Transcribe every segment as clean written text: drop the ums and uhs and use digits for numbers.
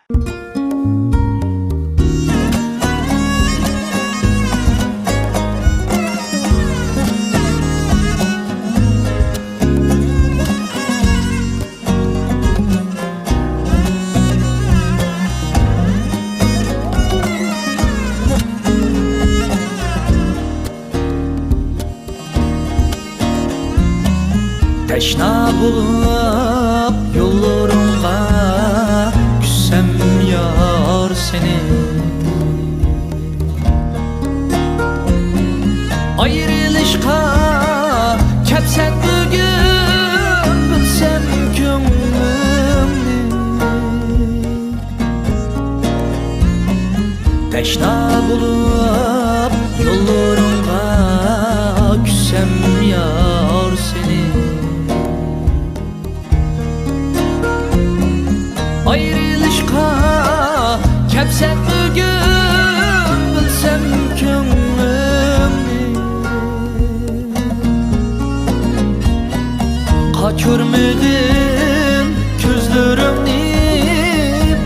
Teşna bulup yollarımga küssem yar seni. Ayrılışka kepsen bugün bilsem gönlümni. Teşna bulup yollarımga küssem yar seni. Ayrılışka kepsen bugün bilsem gönlümni. Kaçırmadın gözlerimni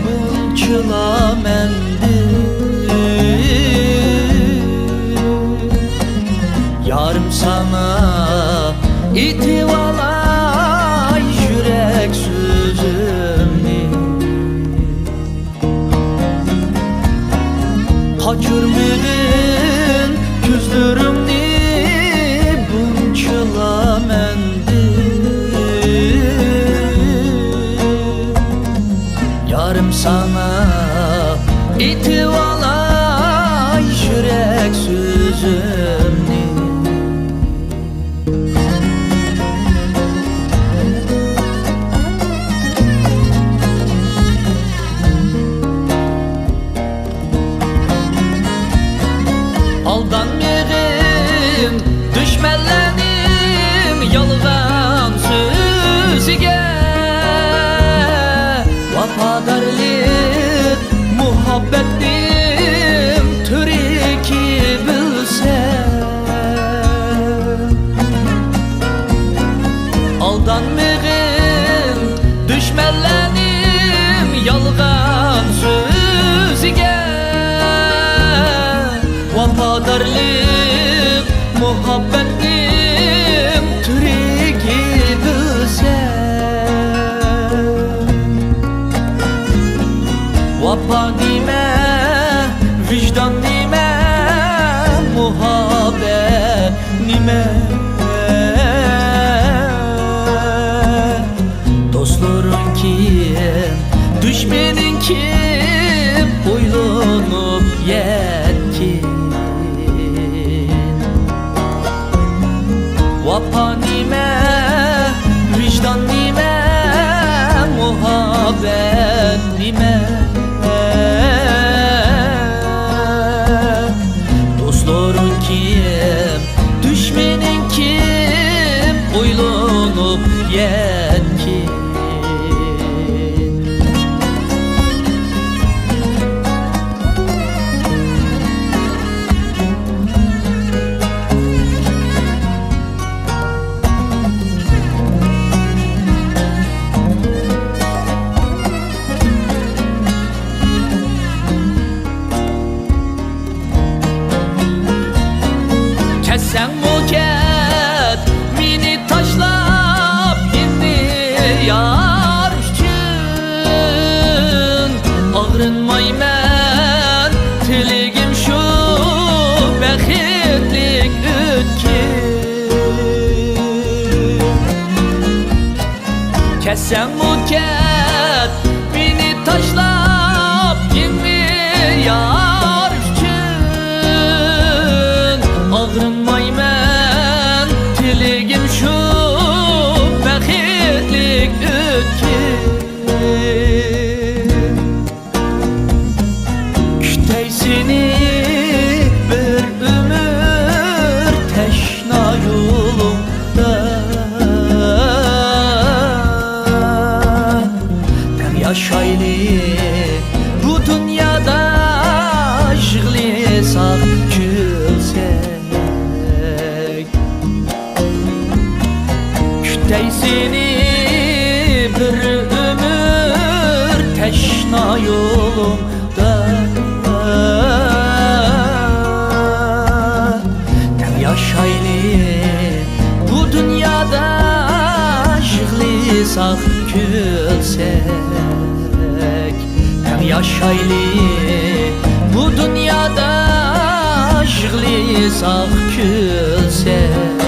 bunçıla mendi. Yarım sana itivalay yürek sözümni. Kaçırmadın gözlerimni bunçıla mendi. Yarım sana itivalay yürek sözümni. Aldanmayın düşmenlerim yalgan sözüge. Vafadarlık muhabbetim türeki bilse. Aldanmayın düşmenlerim yalgan sözüge. Vafadarlık muhabbetim türeki bilse. Vapa nime, vicdan nime, muhabbet nime. Dostların kim, düşmenin kim, uylanıp yetkin. Vapa nime, vicdan nime, muhabbet nime. Dostların kim, düşmenin kim, uylanıp yetkin. Sen muket mini taşlap indi yar üçün. Ağrınmayman tiligim şu bəxtlik ötkin. Kesen muket mini taşlap indi yar üçün. Ağrınmayman tiligim şu bəxtlik ötkin. Küteysini bir ömür teşna yolumda. yolumda. Tem yaşaylı bu dünyada, yığlıysak gülsek. Tem yaşaylı bu dünyada, yığlıysak gülsek.